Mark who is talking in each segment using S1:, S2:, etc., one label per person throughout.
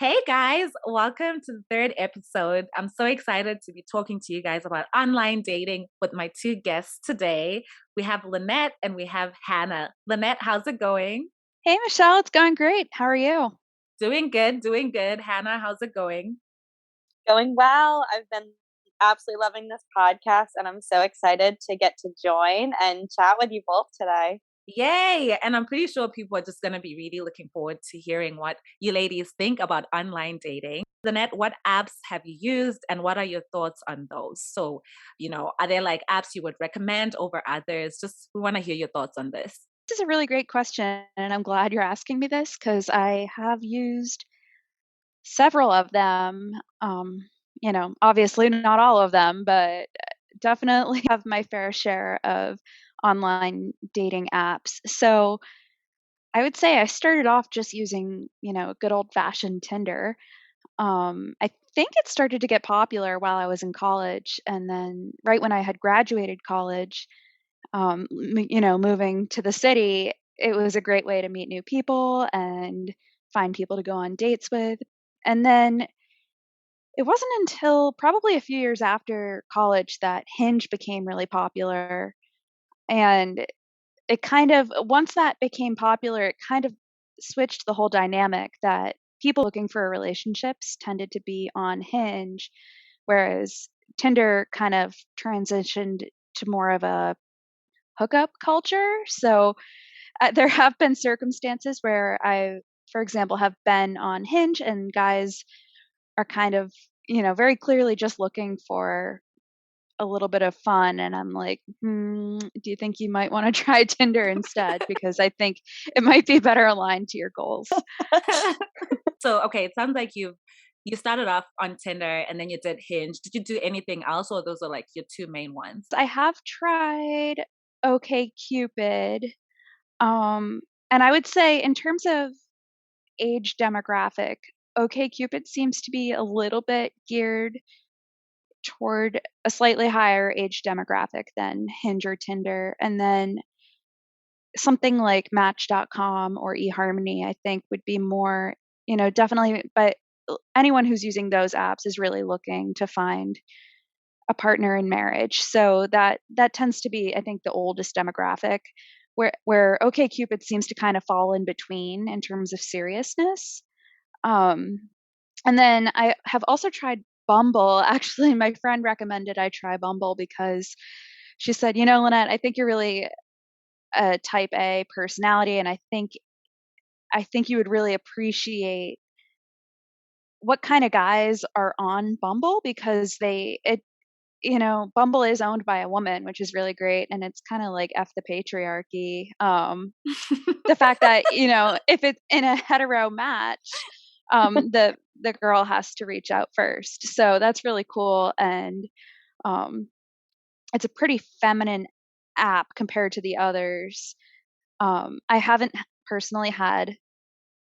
S1: Hey guys, welcome to the third episode. I'm so excited to be talking to you guys about online dating with my two guests today. We have Lynette and we have Hannah. Lynette, how's it going?
S2: Hey, Michelle, it's going great. How are you?
S1: Doing good, doing good. Hannah, how's it going?
S3: Going well. I've been absolutely loving this podcast, and I'm so excited to get to join and chat with you both today.
S1: Yay! And I'm pretty sure people are just going to be really looking forward to hearing what you ladies think about online dating. Lynette, what apps have you used and what are your thoughts on those? So, are there like apps you would recommend over others? Just we want to hear your thoughts on this.
S2: This is a really great question, and I'm glad you're asking me this because I have used several of them. Obviously not all of them, but definitely have my fair share of online dating apps. So I would say I started off just using, good old fashioned Tinder. I think it started to get popular while I was in college. And then right when I had graduated college, moving to the city, it was a great way to meet new people and find people to go on dates with. And then it wasn't until probably a few years after college that Hinge became really popular. And it kind of, once that became popular, it kind of switched the whole dynamic that people looking for relationships tended to be on Hinge, whereas Tinder kind of transitioned to more of a hookup culture. So there have been circumstances where I, for example, have been on Hinge and guys are kind of, very clearly just looking for a little bit of fun. And I'm like, do you think you might want to try Tinder instead? Because I think it might be better aligned to your goals.
S1: So, okay, it sounds like you started off on Tinder and then you did Hinge. Did you do anything else or those are like your two main ones?
S2: I have tried OK Cupid. Um, and I would say in terms of age demographic, OkCupid seems to be a little bit geared toward a slightly higher age demographic than Hinge or Tinder. And then something like Match.com or eHarmony, I think would be more, definitely, but anyone who's using those apps is really looking to find a partner in marriage. So that tends to be, I think, the oldest demographic where OkCupid seems to kind of fall in between in terms of seriousness. Um, and then I have also tried Bumble. Actually, my friend recommended I try Bumble because she said, Lynette, I think you're really a type A personality, and I think you would really appreciate what kind of guys are on Bumble because Bumble is owned by a woman, which is really great, and it's kind of like F the patriarchy. The fact that, if it's in a hetero match, the girl has to reach out first. So that's really cool, and um, it's a pretty feminine app compared to the others. I haven't personally had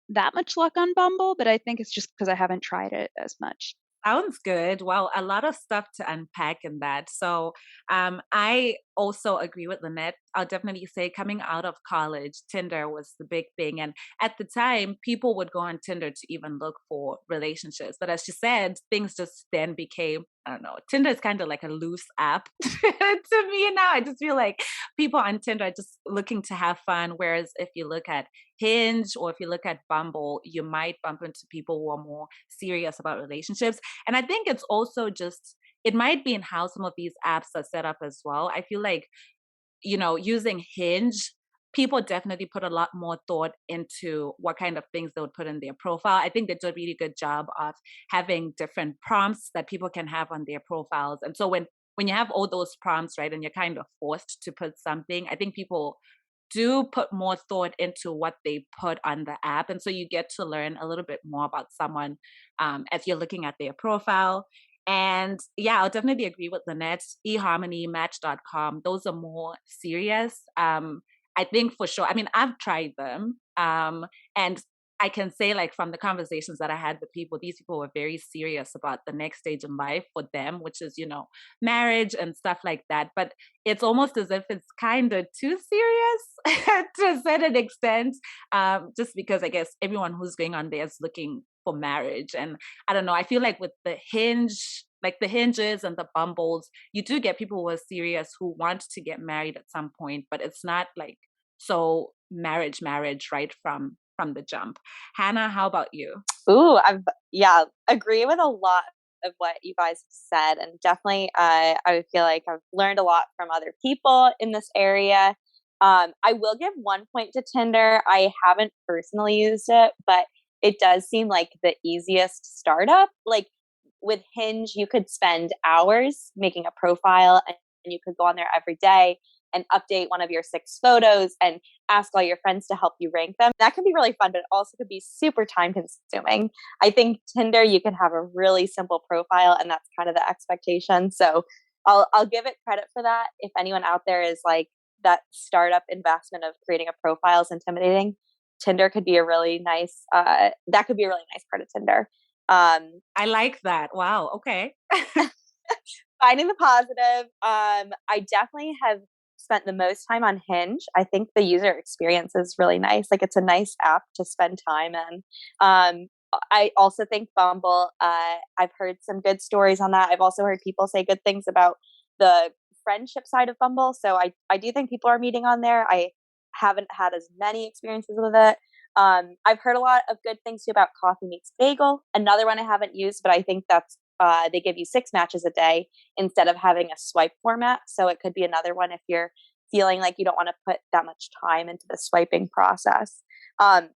S2: that much luck on Bumble, but I think it's just because I haven't tried it as much.
S1: Sounds good. Well, a lot of stuff to unpack in that. So, I also agree with Lynette. I'll definitely say coming out of college, Tinder was the big thing. And at the time, people would go on Tinder to even look for relationships. But as she said, things just then became, I don't know, Tinder is kind of like a loose app to me now. I just feel like people on Tinder are just looking to have fun. Whereas if you look at Hinge or if you look at Bumble, you might bump into people who are more serious about relationships. And I think it's also just, it might be in how some of these apps are set up as well. I feel like, using Hinge, people definitely put a lot more thought into what kind of things they would put in their profile. I think they do a really good job of having different prompts that people can have on their profiles. And so when you have all those prompts, right, and you're kind of forced to put something, I think people do put more thought into what they put on the app. And so you get to learn a little bit more about someone as you're looking at their profile. And yeah, I'll definitely agree with Lynette. eHarmony, Match.com, those are more serious. I think for sure. I mean, I've tried them. And I can say, like, from the conversations that I had with people, these people were very serious about the next stage in life for them, which is, marriage and stuff like that. But it's almost as if it's kind of too serious to a certain extent, just because I guess everyone who's going on there is looking for marriage. And I don't know, I feel like with the Hinge, like the Hinges and the Bumbles, you do get people who are serious who want to get married at some point, but it's not like so marriage right from the jump. Hannah, how about you?
S3: Ooh, yeah, agree with a lot of what you guys have said, and definitely, I would feel like I've learned a lot from other people in this area. I will give 1 point to Tinder. I haven't personally used it, but it does seem like the easiest startup. Like with Hinge, you could spend hours making a profile, and you could go on there every day and update one of your 6 photos and ask all your friends to help you rank them. That can be really fun, but it also could be super time consuming. I think Tinder, you can have a really simple profile, and that's kind of the expectation. So I'll give it credit for that. If anyone out there is like, that startup investment of creating a profile is intimidating, Tinder could be a really nice, that could be a really nice part of Tinder.
S1: I like that. Wow. Okay.
S3: Finding the positive. I definitely have spent the most time on Hinge. I think the user experience is really nice. Like it's a nice app to spend time in. I also think Bumble, I've heard some good stories on that. I've also heard people say good things about the friendship side of Bumble. So I do think people are meeting on there. I haven't had as many experiences with it. I've heard a lot of good things too about Coffee Meets Bagel. Another one I haven't used, but I think that's they give you 6 matches a day instead of having a swipe format. So it could be another one if you're feeling like you don't want to put that much time into the swiping process.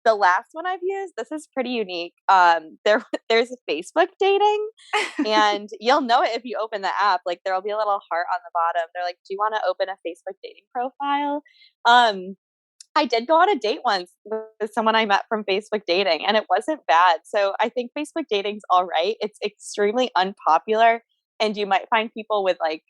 S3: The last one I've used, this is pretty unique. There's a Facebook dating, and you'll know it if you open the app. Like there'll be a little heart on the bottom. They're like, "Do you want to open a Facebook dating profile?" I did go on a date once with someone I met from Facebook dating, and it wasn't bad. So I think Facebook dating's all right. It's extremely unpopular, and you might find people with like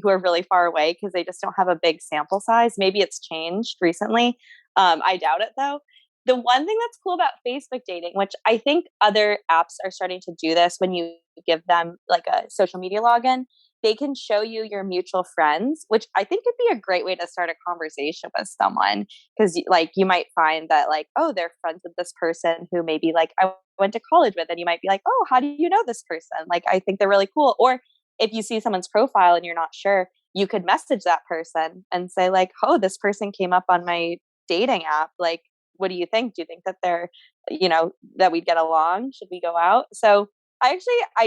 S3: who are really far away because they just don't have a big sample size. Maybe it's changed recently. I doubt it though. The one thing that's cool about Facebook dating, which I think other apps are starting to do this when you give them like a social media login, they can show you your mutual friends, which I think could be a great way to start a conversation with someone. Cause like you might find that like, oh, they're friends with this person who maybe like I went to college with, and you might be like, oh, how do you know this person? Like, I think they're really cool. Or if you see someone's profile and you're not sure, you could message that person and say like, oh, this person came up on my dating app. Like, what do you think? Do you think that they're, that we'd get along? Should we go out? So I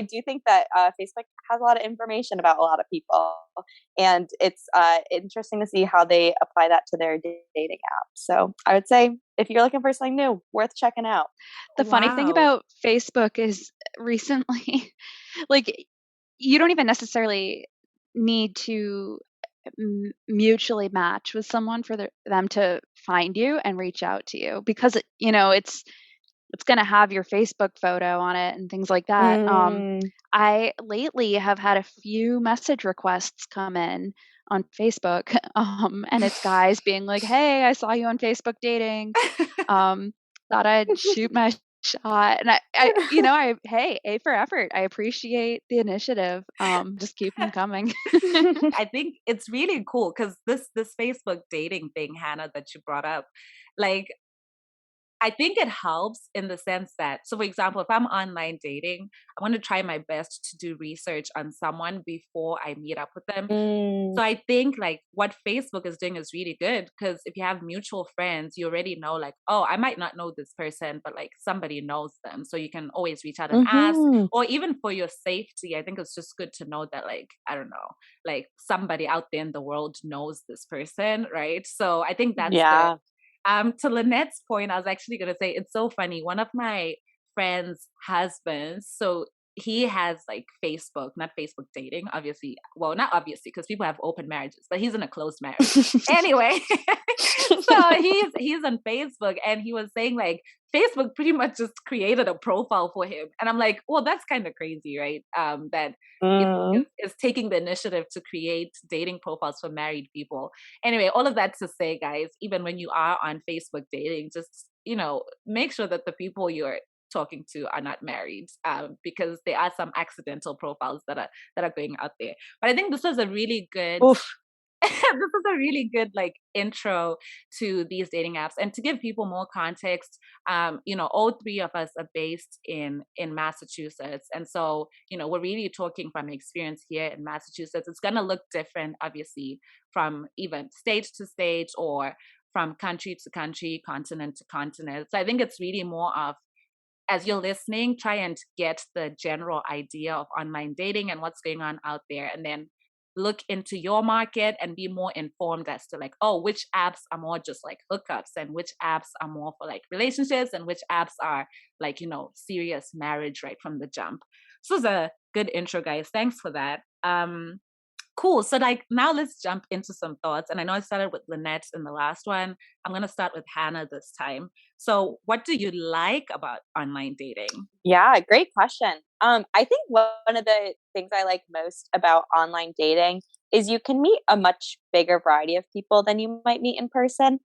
S3: do think that Facebook has a lot of information about a lot of people, and it's interesting to see how they apply that to their dating app. So I would say if you're looking for something new, worth checking out.
S2: The funny thing
S1: Wow.
S2: about Facebook is recently, like, you don't even necessarily need to mutually match with someone for them to find you and reach out to you because it's going to have your Facebook photo on it and things like that.
S3: Mm.
S2: I lately have had a few message requests come in on Facebook, and it's guys being like, "Hey, I saw you on Facebook dating. Thought I'd shoot my shot." And hey, A for effort. I appreciate the initiative. Just keep them coming.
S1: I think it's really cool because this Facebook dating thing, Hannah, that you brought up, like I think it helps in the sense that, so for example, if I'm online dating, I want to try my best to do research on someone before I meet up with them.
S3: Mm.
S1: So I think like what Facebook is doing is really good because if you have mutual friends, you already know like, oh, I might not know this person, but like somebody knows them. So you can always reach out and ask,
S3: Mhm.
S1: or even for your safety, I think it's just good to know that like, I don't know, like somebody out there in the world knows this person, right? So I think that's good.
S3: Yeah.
S1: To Lynette's point, I was actually going to say it's so funny. One of my friends' husbands, so he has like Facebook, not Facebook dating, obviously. Well, not obviously, because people have open marriages, but he's in a closed marriage. Anyway, so he's on Facebook, and he was saying like Facebook pretty much just created a profile for him, and I'm like, well, that's kind of crazy, right? That
S3: Mm.
S1: is taking the initiative to create dating profiles for married people. Anyway, all of that to say, guys, even when you are on Facebook dating, just make sure that the people you're talking to are not married, because there are some accidental profiles that are going out there. But I think this was a really good
S3: Oof.
S1: this is a really good like intro to these dating apps. And to give people more context, all three of us are based in Massachusetts, and so we're really talking from experience here in Massachusetts. It's going to look different, obviously, from even state to state or from country to country, continent to continent. So I think it's really more of, as you're listening, try and get the general idea of online dating and what's going on out there, and then look into your market and be more informed as to like, oh, which apps are more just like hookups and which apps are more for like relationships and which apps are like, serious marriage right from the jump. So it's a good intro, guys. Thanks for that. Cool. So like now let's jump into some thoughts. And I know I started with Lynette in the last one. I'm gonna start with Hannah this time. So what do you like about online dating?
S3: Yeah, great question. I think one of the things I like most about online dating is you can meet a much bigger variety of people than you might meet in person.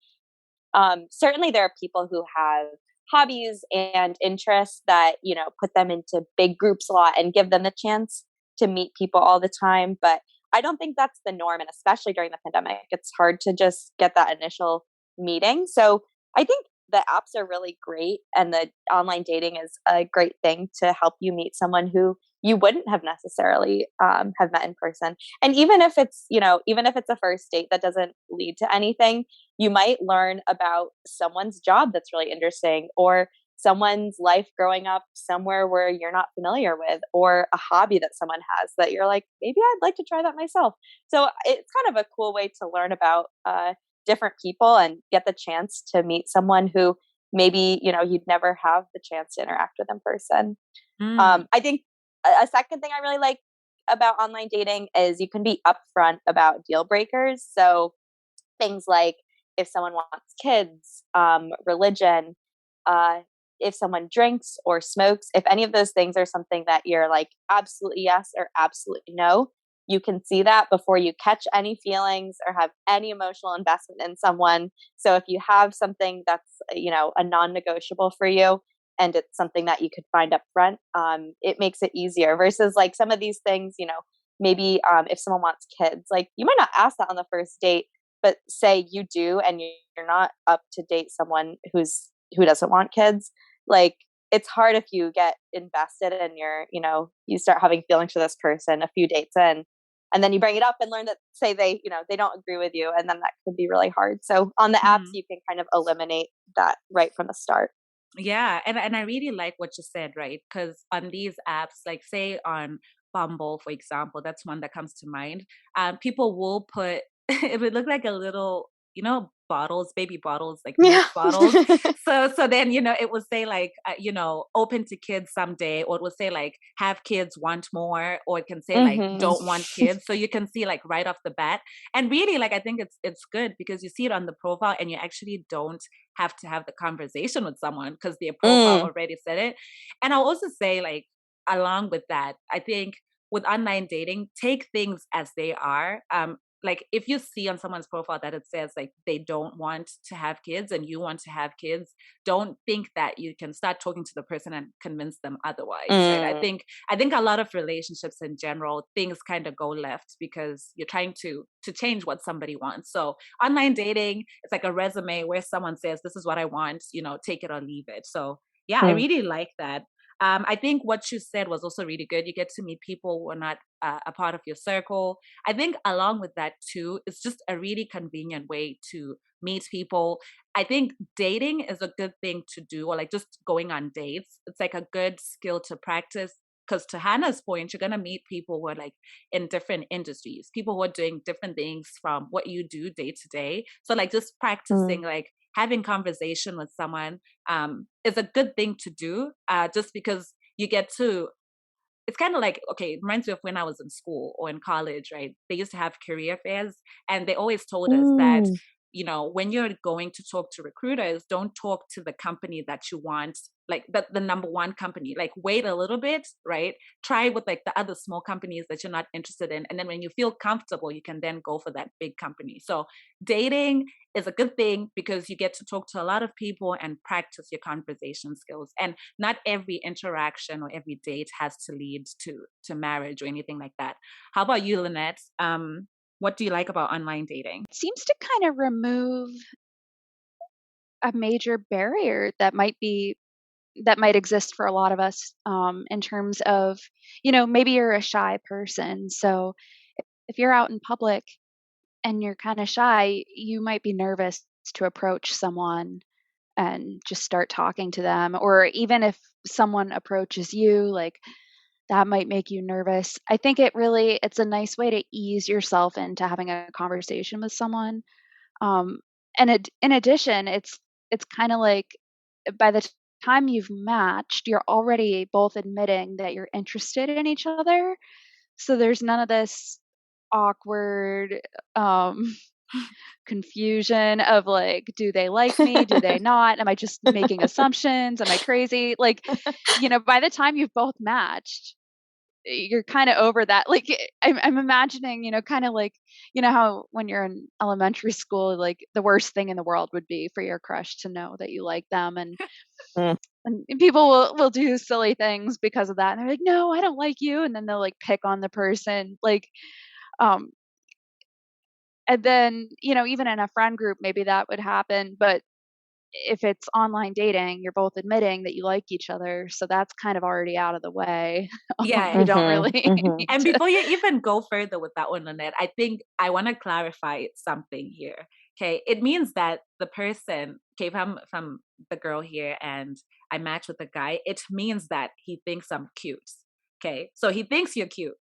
S3: Certainly, there are people who have hobbies and interests that put them into big groups a lot and give them the chance to meet people all the time. But I don't think that's the norm, and especially during the pandemic, it's hard to just get that initial meeting. So I think the apps are really great, and the online dating is a great thing to help you meet someone who you wouldn't have necessarily have met in person. And even if it's a first date that doesn't lead to anything, you might learn about someone's job that's really interesting, or someone's life growing up somewhere where you're not familiar with, or a hobby that someone has that you're like, maybe I'd like to try that myself. So it's kind of a cool way to learn about different people and get the chance to meet someone who maybe you'd never have the chance to interact with in person.
S1: Mm,
S3: I think a second thing I really like about online dating is you can be upfront about deal breakers. So things like if someone wants kids, religion, uh, if someone drinks or smokes, if any of those things are something that you're like absolutely yes or absolutely no, you can see that before you catch any feelings or have any emotional investment in someone. So if you have something that's a non-negotiable for you, and it's something that you could find up front, it makes it easier versus like some of these things, maybe if someone wants kids, like you might not ask that on the first date, but say you do and you're not up to date someone who doesn't want kids, like it's hard if you get invested and you start having feelings for this person a few dates in, and then you bring it up and learn that say they don't agree with you, and then that could be really hard. So on the apps
S1: mhm.
S3: you can kind of eliminate that right from the start.
S1: Yeah, and I really like what you said, right? Because on these apps, like say on Bumble, for example, that's one that comes to mind. People will put it would look like a little, bottles, baby bottles, like milk
S3: Yeah.
S1: bottles. So then it will say like open to kids someday, or it will say like have kids, want more, or it can say like
S3: Mhm.
S1: don't want kids. So you can see like right off the bat, and really like I think it's good because you see it on the profile, and you actually don't have to have the conversation with someone because their profile
S3: Mm.
S1: already said it. And I'll also say, like, along with that, I think with online dating, take things as they are. Like if you see on someone's profile that it says like they don't want to have kids and you want to have kids, don't think that you can start talking to the person and convince them otherwise, right? I
S3: Mm.
S1: think I think a lot of relationships in general, things kind of go left because you're trying to change what somebody wants. So online dating, it's like a resume where someone says, this is what I want, take it or leave it. So yeah, I
S3: Mm.
S1: really like that. I think what you said was also really good. You get to meet people who are not a part of your circle. I think along with that too, it's just a really convenient way to meet people. I think dating is a good thing to do, or like just going on dates. It's like a good skill to practice. Because to Hannah's point, you're gonna meet people who are like in different industries, people who are doing different things from what you do day to day. So like just
S3: Mm.
S1: practicing like having conversation with someone is a good thing to do, just because you get to, it's kind of like, okay, it reminds me of when I was in school or in college, right? They used to have career fairs, and they always told us that,
S3: Mm.
S1: when you're going to talk to recruiters, don't talk to the company that you want, like the number one company. Like, wait a little bit, right? Try with like the other small companies that you're not interested in. And then when you feel comfortable, you can then go for that big company. So, dating is a good thing because you get to talk to a lot of people and practice your conversation skills. And not every interaction or every date has to lead to marriage or anything like that. How about you, Lynette? What do you like about online dating?
S2: It seems to kind of remove a major barrier that might exist for a lot of us, in terms of, maybe you're a shy person. So if you're out in public and you're kind of shy, you might be nervous to approach someone and just start talking to them. Or even if someone approaches you, like that might make you nervous. I think it's a nice way to ease yourself into having a conversation with someone. Um, and in addition, it's kind of like by the time you've matched, you're already both admitting that you're interested in each other. So there's none of this awkward um, confusion of like, do they like me? Do they not? Am I just making assumptions? Am I crazy? Like, by the time you've both matched, you're kinda over that, like, I'm imagining, kinda like, how when you're in elementary school, like, the worst thing in the world would be for your crush to know that you like them,
S3: Mm.
S2: and people will do silly things because of that, and they're like, "No, I don't like you," and then they'll, like, pick on the person, like, um, and then, even in a friend group, maybe that would happen, but if it's online dating, you're both admitting that you like each other, so that's kind of already out of the way.
S1: Yeah.
S2: You don't
S3: Mhm.
S2: really
S3: Mhm.
S2: need
S1: And
S2: to.
S1: before you even go further with that one, Lynette, I think I want to clarify something here. Okay. It means that the person, okay, if I'm the girl here and I match with a guy, it means that he thinks I'm cute. Okay. So he thinks you're cute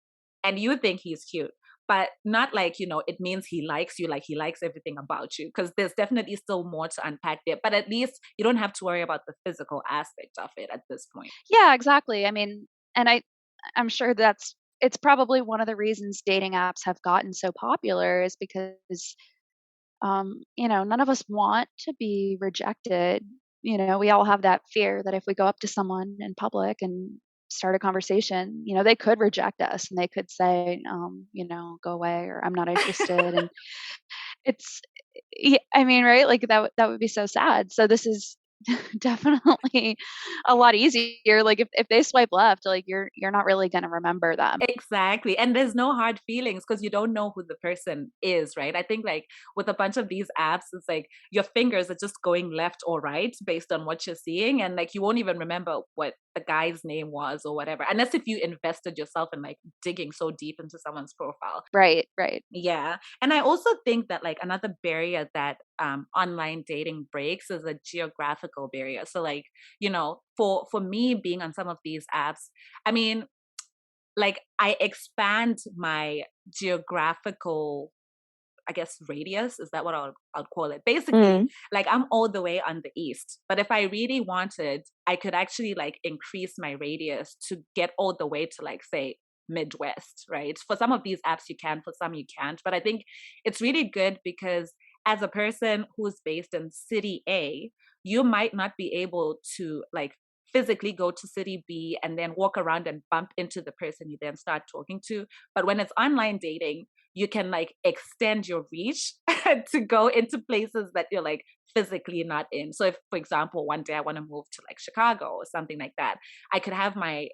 S1: and you think he's cute. But not like, it means he likes you, like he likes everything about you. Because there's definitely still more to unpack there. But at least you don't have to worry about the physical aspect of it at this point.
S2: Yeah, exactly. I mean, and I'm sure it's probably one of the reasons dating apps have gotten so popular is because none of us want to be rejected. We all have that fear that if we go up to someone in public and start a conversation, they could reject us and they could say, go away or I'm not interested. And it's, yeah, I mean, right? Like that would be so sad. So this is definitely a lot easier. Like if they swipe left, like you're not really gonna remember them.
S1: Exactly. And there's no hard feelings because you don't know who the person is, right? I think like with a bunch of these apps, it's like your fingers are just going left or right based on what you're seeing. And like you won't even remember what the guy's name was or whatever, unless if you invested yourself in like digging so deep into someone's profile.
S2: Right, right.
S1: Yeah. And I also think that like another barrier that online dating breaks is a geographical barrier. So like, for me being on some of these apps, I mean, like I expand my geographical, I guess, radius. Is that what I'll call it? Basically,
S3: Mm.
S1: like I'm all the way on the east, but if I really wanted, I could actually like increase my radius to get all the way to like say Midwest, right? For some of these apps you can, for some you can't. But I think it's really good because as a person who's based in city A, you might not be able to like physically go to city B and then walk around and bump into the person you then start talking to. But when it's online dating, you can like extend your reach to go into places that you're like physically not in. So if for example one day I want to move to like Chicago or something like that, I could have my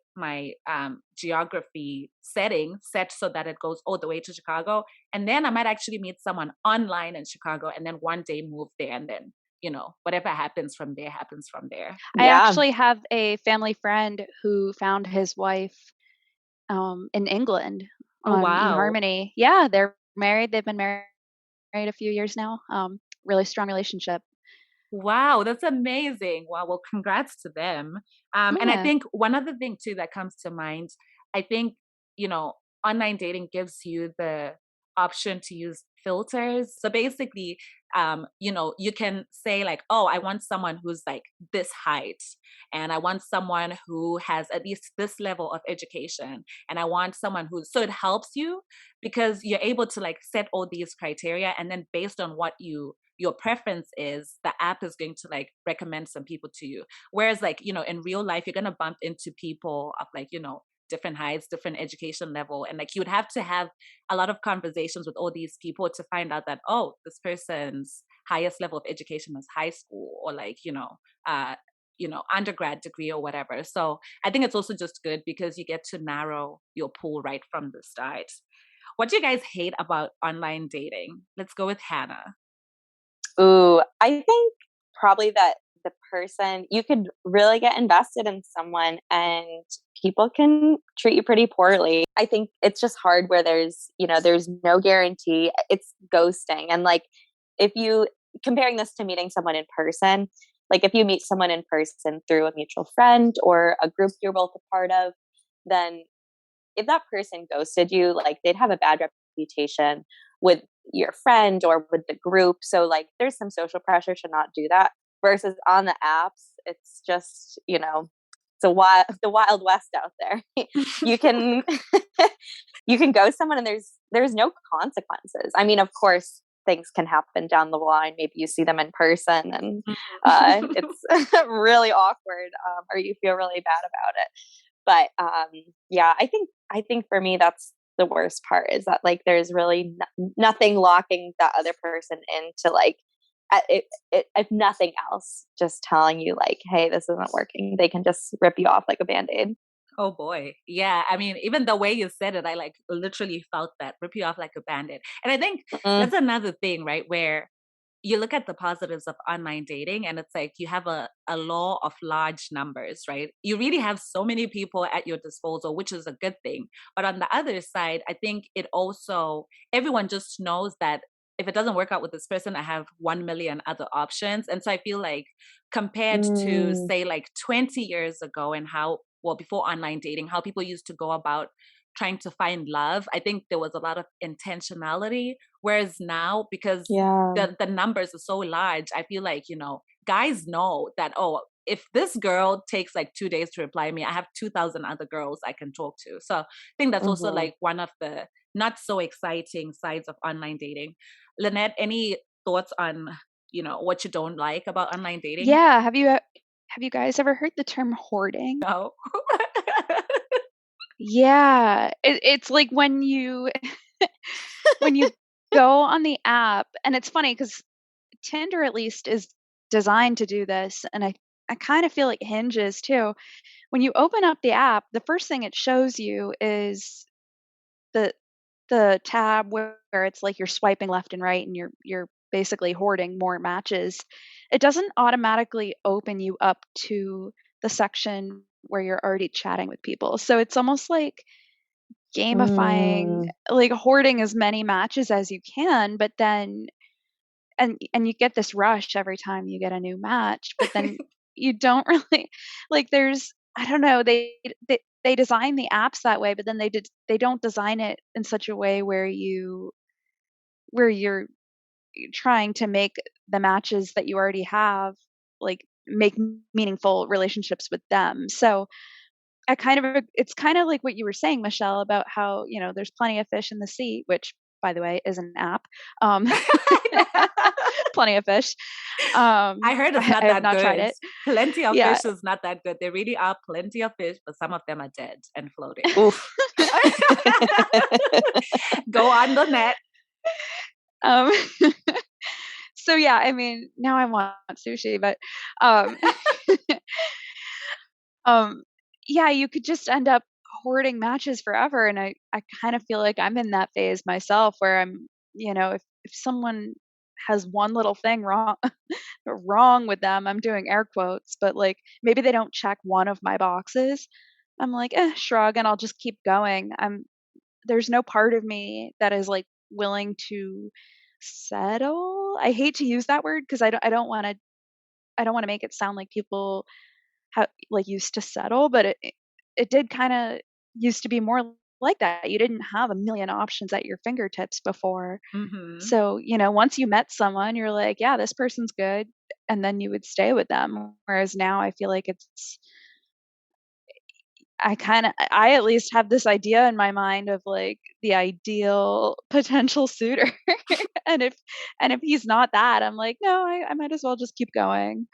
S1: geography setting set so that it goes all the way to Chicago, and then I might actually meet someone online in Chicago and then one day move there, and then whatever happens from there happens from there.
S2: I
S3: Yeah.
S2: actually have a family friend who found his wife, in England
S1: Oh
S2: on
S1: wow.
S2: eHarmony. Yeah, they're married. They've been married a few years now. Really strong relationship.
S1: Wow, that's amazing. Wow, well, congrats to them. And I
S2: Yeah.
S1: think one other thing too that comes to mind, I think, you know, online dating gives you the option to use filters. So basically, you can say like, oh, I want someone who's like this height, and I want someone who has at least this level of education, and I want someone so it helps you because you're able to like set all these criteria, and then based on what your preference is, the app is going to like recommend some people to you. Whereas like, in real life, you're going to bump into people of like, different heights, different education level. And like, you would have to have a lot of conversations with all these people to find out that, oh, this person's highest level of education is high school or like, undergrad degree or whatever. So I think it's also just good because you get to narrow your pool right from the start. What do you guys hate about online dating? Let's go with Hannah.
S3: Ooh, I think probably that the person you could really get invested in someone and people can treat you pretty poorly. I think it's just hard where there's no guarantee. It's ghosting. And like if you comparing this to meeting someone in person, like if you meet someone in person through a mutual friend or a group you're both a part of, then if that person ghosted you, like they'd have a bad reputation with your friend or with the group. So like there's some social pressure to not do that. Versus on the apps, it's just, it's the wild west out there. You can you can ghost someone and there's no consequences. I mean, of course, things can happen down the line. Maybe you see them in person and it's really awkward, or you feel really bad about it. But yeah, I think for me that's the worst part is that like there's really nothing locking that other person into like if nothing else, just telling you like, hey, this isn't working. They can just rip you off like a band-aid.
S1: Oh boy. Yeah. I mean, even the way you said it, I like literally felt that rip you off like a bandit. And I think
S3: Mm,
S1: that's another thing, right? Where you look at the positives of online dating and it's like you have a law of large numbers, right? You really have so many people at your disposal, which is a good thing. But on the other side, I think it also, everyone just knows that if it doesn't work out with this person, I have 1 million other options. And so I feel like compared to
S3: mm,
S1: say like 20 years ago and how, well, before online dating, how people used to go about trying to find love, I think there was a lot of intentionality. Whereas now, because
S3: yeah.
S1: the numbers are so large, I feel like, guys know that, oh, if this girl takes like 2 days to reply me, I have 2,000 other girls I can talk to. So I think that's also
S3: Hmm.
S1: like one of the not so exciting sides of online dating. Lynette, any thoughts on, what you don't like about online dating?
S2: Yeah, have you guys ever heard the term hoarding?
S1: No.
S2: Yeah, it's like when you go on the app, and it's funny because Tinder at least is designed to do this, and I kind of feel like Hinge is too. When you open up the app, the first thing it shows you is the the tab where it's like you're swiping left and right and you're basically hoarding more matches. It doesn't automatically open you up to the section where you're already chatting with people. So it's almost like gamifying,
S3: Mm.
S2: like hoarding as many matches as you can, but then and you get this rush every time you get a new match, but then you don't really like there's I don't know, they design the apps that way, but then they don't design it in such a way where you're trying to make the matches that you already have like make meaningful relationships with them. So it's kind of like what you were saying, Michelle, about how, there's plenty of fish in the sea, which by the way is an app. Um Plenty of fish.
S1: I heard it's
S2: I
S1: not
S2: have
S1: that
S2: not tried
S1: good.
S2: it.
S1: Plenty of
S2: Yeah.
S1: fish is not that good. There really are plenty of fish, but some of them are dead and floating.
S3: Oof.
S1: Go on the net.
S2: Um, so yeah, I mean, now I want sushi, but um, um, yeah, you could just end up hoarding matches forever, and I kind of feel like I'm in that phase myself, where if someone has one little thing wrong with them, I'm doing air quotes, but like maybe they don't check one of my boxes. I'm like, shrug, and I'll just keep going. There's no part of me that is like willing to settle. I hate to use that word because I don't want to make it sound like people like used to settle, but it did kind of used to be more like that. You didn't have a million options at your fingertips before.
S1: Hmm.
S2: So, once you met someone, you're like, yeah, this person's good, and then you would stay with them. Whereas now I feel like I at least have this idea in my mind of like the ideal potential suitor. and if and if he's not that, I'm like, no, I might as well just keep going.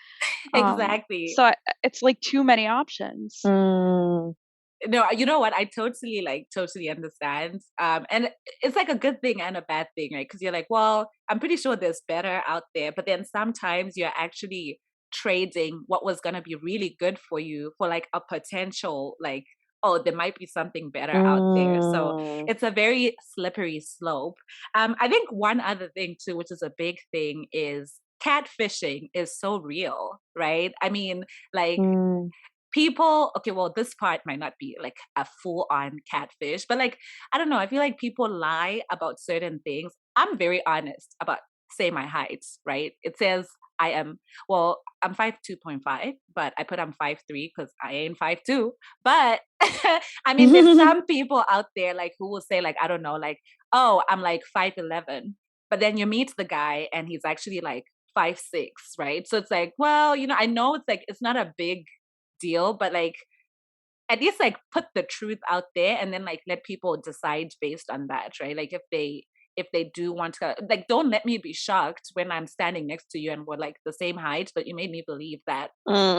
S1: Exactly.
S2: So it's like too many options.
S3: Mm.
S1: No, you know what? I totally totally understand. And it's like a good thing and a bad thing, right? Because you're like, well, I'm pretty sure there's better out there, but then sometimes you're actually trading what was gonna be really good for you for like a potential like oh, there might be something better out there. So
S3: Mm.
S1: it's a very slippery slope. I think one other thing too, which is a big thing, is catfishing is so real, right? I mean, like
S3: Mm.
S1: people, okay, well, this part might not be like a full on catfish, but like, I don't know, I feel like people lie about certain things. I'm very honest about, say, my height, right? It says I am, well, I'm 5'2.5", but I put I'm 5'3" because I ain't 5'2". But I mean, there's some people out there like who will say, like, I don't know, like, oh, I'm like 5'11", but then you meet the guy and he's actually like 5'6", right? So it's like, well, I know it's like it's not a big deal, but like at least like put the truth out there and then like let people decide based on that, right? Like if they do want to, like, don't let me be shocked when I'm standing next to you and we're like the same height, but you made me believe that,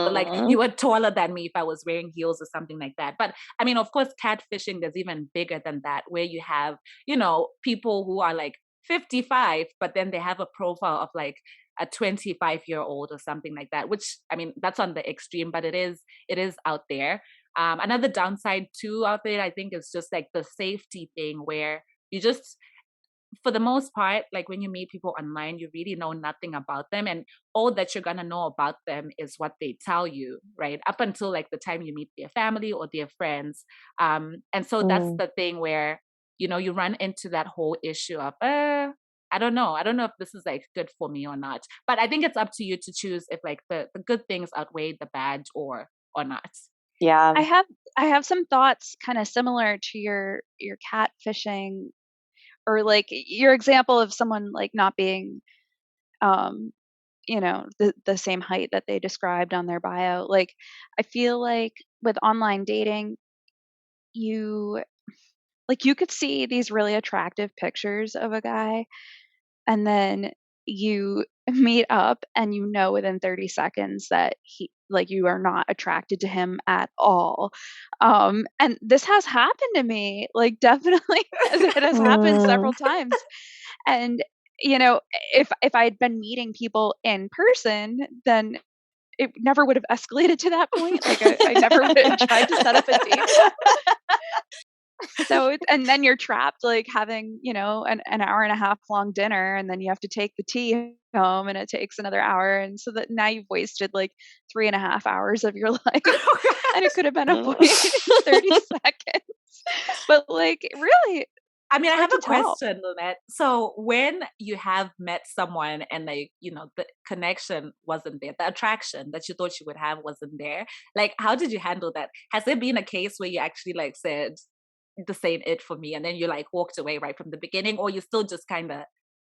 S1: but like
S3: Mm.
S1: you were taller than me if I was wearing heels or something like that. But I mean, of course, catfishing, there's even bigger than that, where you have, people who are like 55, but then they have a profile of like a 25-year-old or something like that, which I mean, that's on the extreme, but it is out there. Another downside too out there, I think, is just like the safety thing where you just, for the most part, like when you meet people online, you really know nothing about them. And all that you're going to know about them is what they tell you, right? Up until like the time you meet their family or their friends. And so that's
S3: Mm.
S1: the thing where, you run into that whole issue of, I don't know. I don't know if this is like good for me or not. But I think it's up to you to choose if like the good things outweigh the bad or not.
S3: Yeah.
S2: I have I have some thoughts kind of similar to your catfishing, or like your example of someone like not being um the same height that they described on their bio. Like, I feel like with online dating, you you could see these really attractive pictures of a guy, and then you meet up and within 30 seconds that you are not attracted to him at all. And this has happened to me, like, definitely. It has happened
S3: Mm.
S2: several times. And you know if I'd been meeting people in person, then it never would have escalated to that point. Like, I never would have tried to set up a date with him. So and then you're trapped, like, having, an hour and a half long dinner, and then you have to take the tea home, and it takes another hour, and so that now you've wasted, like, 3.5 hours of your life, and it could have been
S3: Mm.
S2: avoided in 30 seconds. But, like, really,
S1: I mean,
S2: it's
S1: I
S2: hard
S1: have
S2: to
S1: a
S2: tell.
S1: question, Lynette. So when you have met someone and like, the connection wasn't there, the attraction that you thought you would have wasn't there, like, how did you handle that? Has there been a case where you actually like said, this ain't it for me, and then you like walked away right from the beginning, or you still just kind of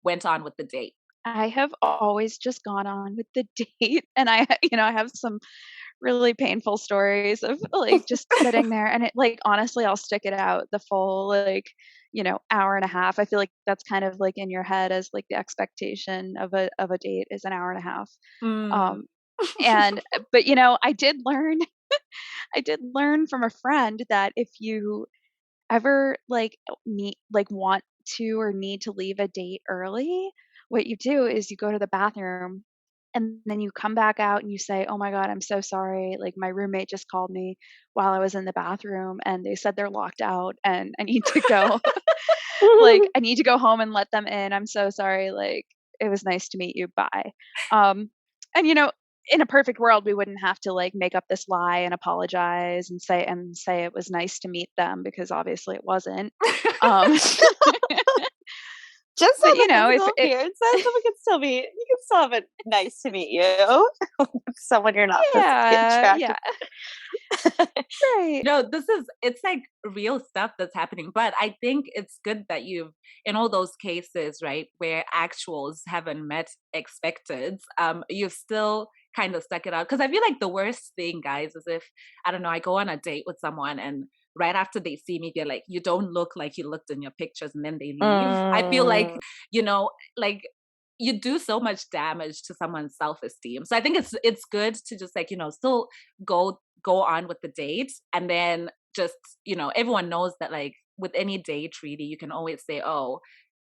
S1: went on with the date?
S2: I have always just gone on with the date, and I have some really painful stories of, like, just sitting there, and it, like, honestly, I'll stick it out the full, like, hour and a half. I feel like that's kind of, like, in your head as, like, the expectation of a date is an hour and a half.
S1: Mm.
S2: Um, and but, I did learn from a friend that if you ever, like, want to or need to leave a date early, what you do is you go to the bathroom, and then you come back out and you say, "Oh my god, I'm so sorry. Like, my roommate just called me while I was in the bathroom, and they said they're locked out, and I need to go." Like, "I need to go home and let them in. I'm so sorry. Like, it was nice to meet you. Bye." Um, and, in a perfect world, we wouldn't have to, like, make up this lie and apologize and say it was nice to meet them, because obviously it wasn't. Um,
S3: Just
S2: but,
S3: on the
S2: if
S3: physical
S2: it
S3: appearance, someone can still be. You can still have a nice to meet you. Someone you're not physically
S2: yeah,
S3: attracted.
S2: yeah, right.
S1: No, it's like real stuff that's happening. But I think it's good that you've, in all those cases, right, where actuals haven't met expecteds, you've still kind of stuck it out. Cause I feel like the worst thing, guys, is if, I don't know, I go on a date with someone and right after they see me, they're like, you don't look like you looked in your pictures, and then they leave. I feel like,
S3: Mm.
S1: like you do so much damage to someone's self-esteem. So I think it's good to just like, still go on with the date, and then just, everyone knows that like with any date really, you can always say, oh,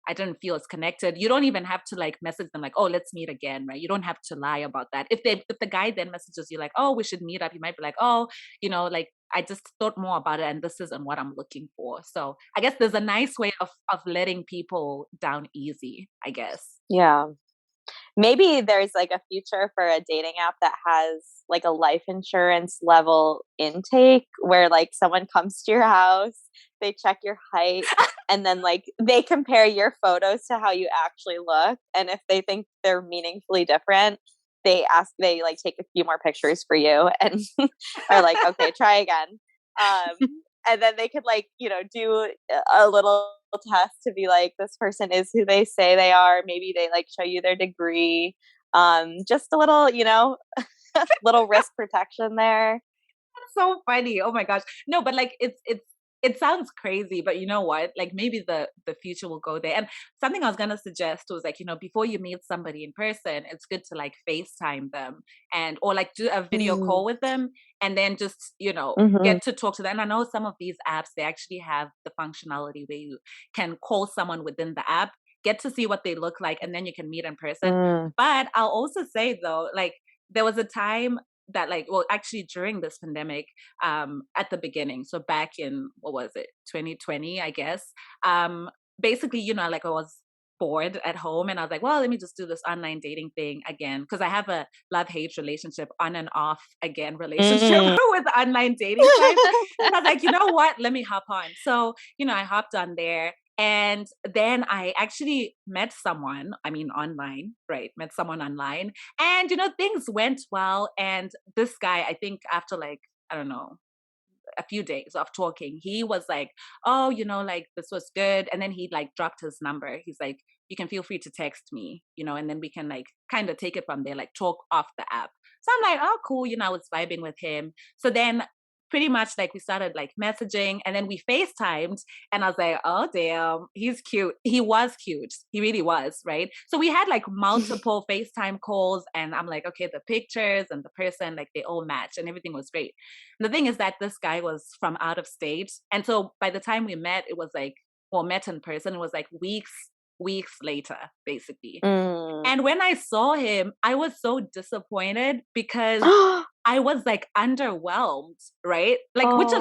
S1: I didn't feel as connected. You don't even have to like message them like, oh, let's meet again, right? You don't have to lie about that. If the guy then messages you like, oh, we should meet up, you might be like, oh, like I just thought more about it, and this isn't what I'm looking for. So I guess there's a nice way of letting people down easy, I guess.
S3: Yeah. Maybe there's like a future for a dating app that has like a life insurance level intake where like someone comes to your house, they check your height, and then like they compare your photos to how you actually look. And if they think they're meaningfully different, they like take a few more pictures for you and are like, okay, try again. And then they could like, do a little test to be like, this person is who they say they are. Maybe they like show you their degree. Just a little, little risk protection there.
S1: So funny. Oh my gosh. No, but like it sounds crazy, but you know what? Like maybe the future will go there. And something I was gonna suggest was like, before you meet somebody in person, it's good to like FaceTime them and or like do a video
S3: Mm.
S1: call with them and then just,
S3: Mhm.
S1: get to talk to them. And I know some of these apps they actually have the functionality where you can call someone within the app, get to see what they look like, and then you can meet in person.
S3: Mm.
S1: But I'll also say though, like there was a time that like well actually during this pandemic at the beginning, so back in what was it, 2020 I guess, basically like I was bored at home and I was like, well, let me just do this online dating thing again because I have a love-hate relationship, on and off again relationship
S3: Mm.
S1: with online dating sites. And I was like, you know what, let me hop on. So I hopped on there, and then I actually met someone, I mean online, right, met someone online, and things went well. And this guy, I think after like, I don't know, a few days of talking, he was like, oh, like this was good. And then he like dropped his number. He's like, you can feel free to text me, and then we can like kind of take it from there, like talk off the app. So I'm like, oh, cool. I was vibing with him. So then pretty much like we started like messaging, and then we FaceTimed, and I was like, oh damn, he's cute. He was cute. He really was, right? So we had like multiple FaceTime calls, and I'm like, okay, the pictures and the person, like they all match and everything was great. The thing is that this guy was from out of state. And so by the time we met, it was like, well, met in person, it was like weeks later, basically.
S3: Mm.
S1: And when I saw him, I was so disappointed because I was like underwhelmed, right? Like, which
S3: Oh.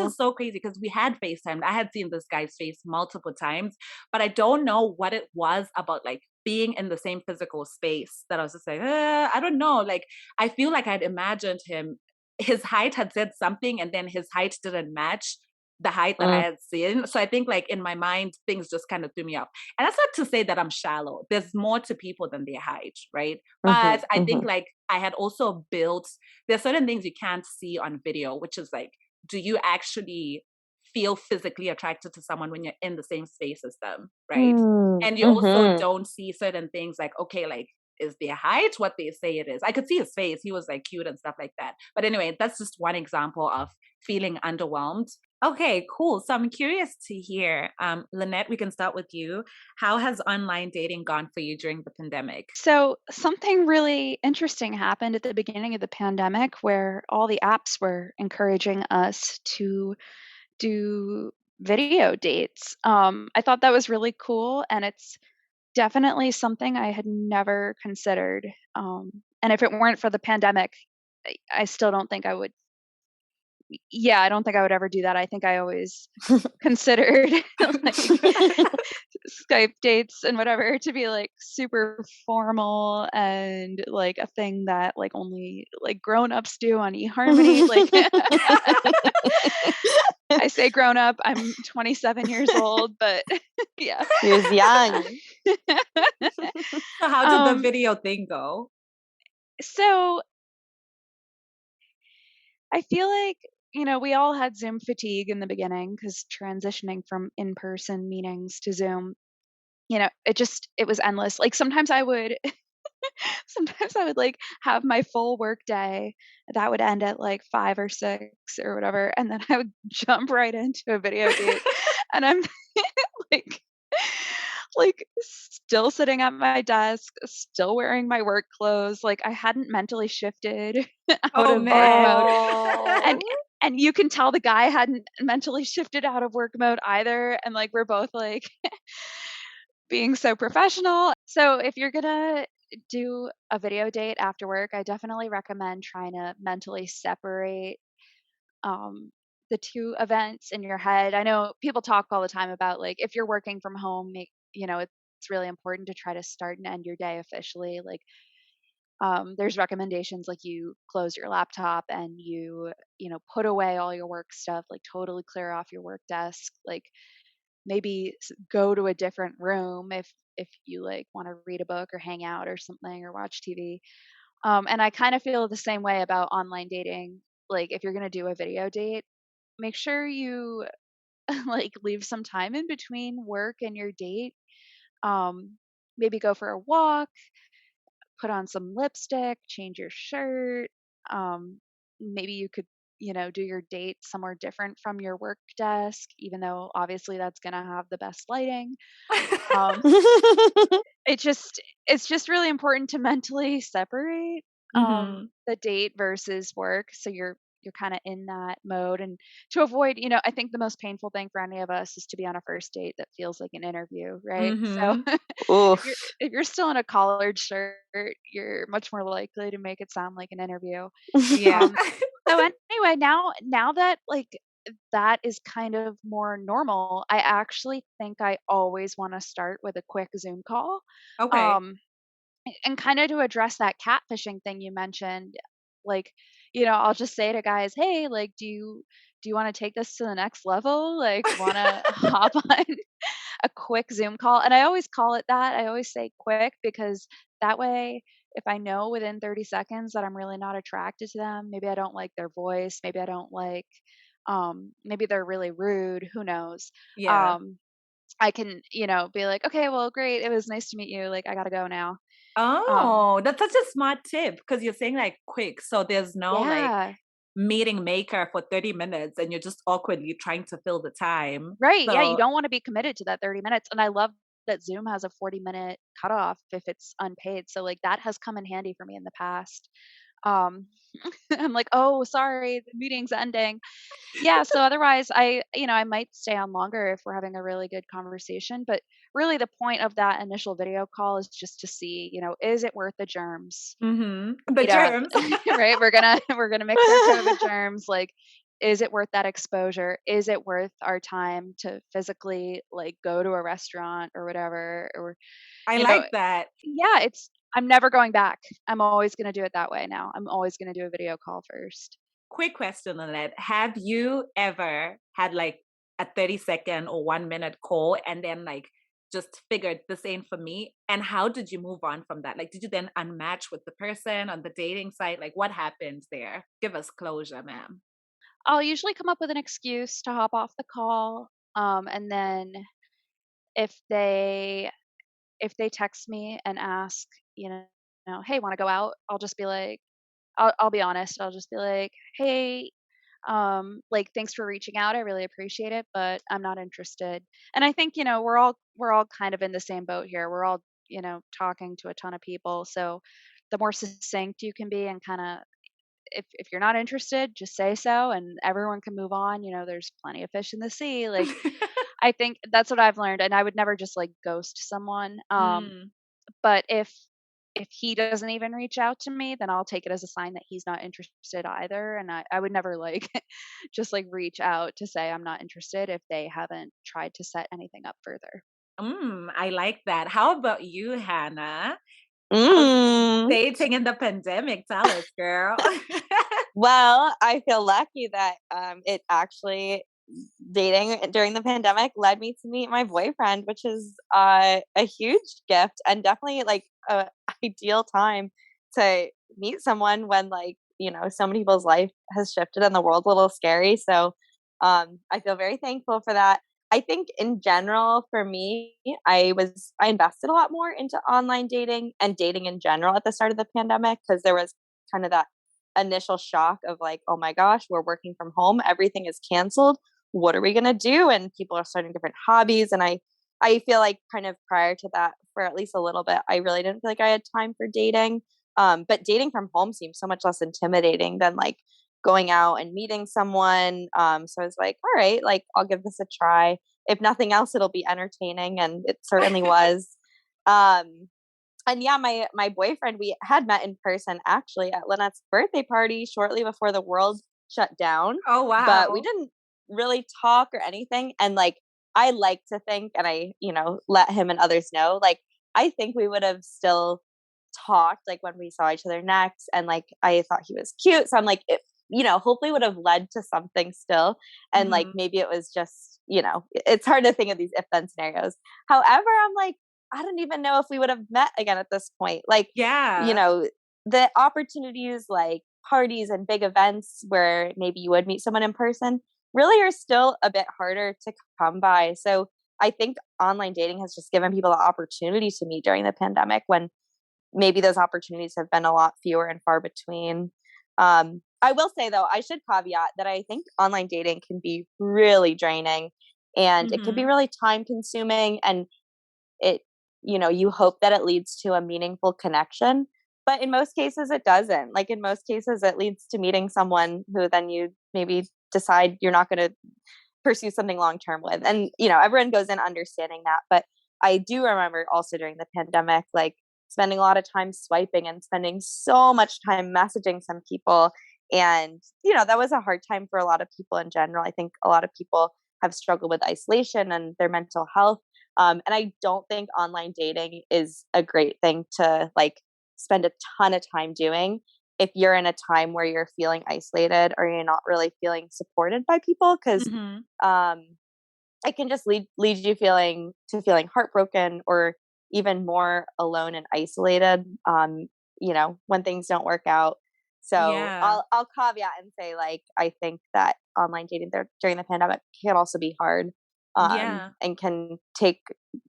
S1: is so crazy because we had FaceTime. I had seen this guy's face multiple times, but I don't know what it was about like being in the same physical space that I was just like, I don't know. Like, I feel like I'd imagined him, his height had said something, and then his height didn't match the height that I
S3: Mm.
S1: had seen. So I think like in my mind, things just kind of threw me off. And that's not to say that I'm shallow. There's more to people than their height, right?
S3: Mhm.
S1: But I think
S3: Mhm.
S1: like I had also built, there's certain things you can't see on video, which is like, do you actually feel physically attracted to someone when you're in the same space as them, right?
S3: Mm.
S1: And you also
S3: Mhm.
S1: don't see certain things like, okay, like, is their height what they say it is? I could see his face. He was like cute and stuff like that. But anyway, that's just one example of feeling underwhelmed. Okay, cool. So I'm curious to hear, Lynette, we can start with you. How has online dating gone for you during the pandemic?
S2: So, something really interesting happened at the beginning of the pandemic where all the apps were encouraging us to do video dates. I thought that was really cool, and it's definitely something I had never considered. And if it weren't for the pandemic, I still don't think I would. Yeah, I don't think I would ever do that. I think I always considered like Skype dates and whatever to be like super formal and like a thing that like only like grown-ups do on eHarmony. Like I say grown up, I'm 27 years old, but yeah.
S3: He was young.
S1: So how did the
S2: um
S1: video thing go?
S2: so I feel like, we all had Zoom fatigue in the beginning because transitioning from in-person meetings to Zoom, it was endless. Like sometimes I would like have my full work day that would end at like 5 or 6 or whatever, and then I would jump right into a video date, and I'm like, still sitting at my desk, still wearing my work clothes. Like I hadn't mentally shifted out
S1: Oh
S2: of work
S1: man.
S2: mode, and
S3: Oh.
S2: and you can tell the guy hadn't mentally shifted out of work mode either, and like we're both like being so professional. So if you're gonna do a video date after work, I definitely recommend trying to mentally separate the two events in your head. I know people talk all the time about like if you're working from home, it's really important to try to start and end your day officially. Like there's recommendations like you close your laptop and you put away all your work stuff, like totally clear off your work desk, like maybe go to a different room if you like want to read a book or hang out or something or watch TV. And I kind of feel the same way about online dating. Like if you're going to do a video date, make sure you like leave some time in between work and your date. Maybe go for a walk, put on some lipstick, change your shirt. Maybe you could, do your date somewhere different from your work desk, even though obviously that's going to have the best lighting. Um, it just it's just really important to mentally separate
S1: Mhm.
S2: the date versus work, so you're kind of in that mode, and to avoid, I think the most painful thing for any of us is to be on a first date that feels like an interview, right? So
S1: Mhm.
S2: if you're still in a collared shirt, you're much more likely to make it sound like an interview.
S1: Yeah.
S2: Um, so anyway, now that like that is kind of more normal, I actually think I always want to start with a quick Zoom call.
S1: Okay.
S2: Um, and kind of to address that catfishing thing you mentioned, like, I'll just say to guys, "Hey, like, do you want to take this to the next level? Like, want to hop on a quick Zoom call?" And I always call it that. I always say quick because that way, if I know within 30 seconds that I'm really not attracted to them, maybe I don't like their voice, maybe I don't like, maybe they're really rude, who knows?
S1: Yeah.
S2: Um, I can, be like, okay, well, great. It was nice to meet you. Like, I gotta go now. Um,
S1: Oh, that's such a smart tip because you're saying like quick, so there's no like
S2: yeah,
S1: meeting maker for 30 minutes and you're just awkwardly trying to fill the time.
S2: right. Yeah, you
S1: So,
S2: don't want to be committed to that 30 minutes. And I love that Zoom has a 40-minute cutoff if it's unpaid. So like that has come in handy for me in the past. Um, I'm like, oh, sorry, the meeting's ending. Yeah, so otherwise I might stay on longer if we're having a really good conversation, but really the point of that initial video call is just to see, is it worth the germs?
S1: the germs.
S2: Right? We're gonna mix our COVID germs. Like, is it worth that exposure? Is it worth our time to physically like go to a restaurant or whatever? Or,
S1: I
S2: you know,
S1: like that.
S2: yeah, I'm never going back. I'm always gonna do it that way now. I'm always gonna do a video call first.
S1: Quick question on that. Have you ever had like a 30-second or 1 minute call and then like just figured this ain't for me? And how did you move on from that? Like, did you then unmatch with the person on the dating site? Like, what happened there? Give us closure, ma'am.
S2: I'll usually come up with an excuse to hop off the call. And then if they if they text me and ask, hey, want to go out? I'll just be like, I'll be honest. I'll just be like, hey, like thanks for reaching out. I really appreciate it, but I'm not interested. And I think we're all kind of in the same boat here. We're all talking to a ton of people, so the more succinct you can be and kind of if you're not interested, just say so and everyone can move on. There's plenty of fish in the sea. Like I think that's what I've learned, and I would never just like ghost someone.
S1: Mm.
S2: But if he doesn't even reach out to me, then I'll take it as a sign that he's not interested either. And I would never like just like reach out to say I'm not interested if they haven't tried to set anything up further.
S1: I like that. How about you, Hannah? How's
S3: Mm.
S1: dating in the pandemic? Tell us, girl.
S3: Well, I feel lucky that it actually dating during the pandemic led me to meet my boyfriend, which is a huge gift and definitely like a ideal time to meet someone when like so many people's life has shifted and the world's a little scary. So I feel very thankful for that. I think in general for me, I invested a lot more into online dating and dating in general at the start of the pandemic because there was kind of that initial shock of like, oh my gosh, we're working from home, everything is canceled. What are we gonna do? And people are starting different hobbies. And I feel like kind of prior to that, for at least a little bit, I really didn't feel like I had time for dating. But dating from home seems so much less intimidating than like going out and meeting someone. So I was like, all right, like I'll give this a try. If nothing else, it'll be entertaining, and it certainly was. Um, and yeah, my boyfriend, we had met in person actually at Lynette's birthday party shortly before the world shut down,
S1: Oh,
S3: but we
S1: wow.
S3: didn't really talk or anything. And like, I like to think, and I, let him and others know, like, I think we would have still talked like when we saw each other next. And like, I thought he was cute. So I'm like, hopefully would have led to something still. And like,
S1: Mhm.
S3: maybe it was just, it's hard to think of these if then scenarios. However, I'm like, I don't even know if we would have met again at this point. Like, you
S1: Yeah.
S3: know, the opportunities like parties and big events where maybe you would meet someone in person really are still a bit harder to come by. So I think online dating has just given people the opportunity to meet during the pandemic when maybe those opportunities have been a lot fewer and far between. I will say though, I should caveat that I think online dating can be really draining and it can be
S1: Mhm.
S3: really time consuming, and it, you hope that it leads to a meaningful connection. But in most cases, it doesn't. Like in most cases, it leads to meeting someone who then you maybe decide you're not going to pursue something long term with. And, everyone goes in understanding that. But I do remember also during the pandemic, like spending a lot of time swiping and spending so much time messaging some people. And, that was a hard time for a lot of people in general. I think a lot of people have struggled with isolation and their mental health. And I don't think online dating is a great thing to like spend a ton of time doing if you're in a time where you're feeling isolated or you're not really feeling supported by people, because
S1: Mhm.
S3: um, it can just lead you feeling heartbroken or even more alone and isolated. When things don't work out. So
S1: Yeah.
S3: I'll caveat and say like I think that online dating there during the pandemic can also be hard,
S1: Yeah.
S3: and can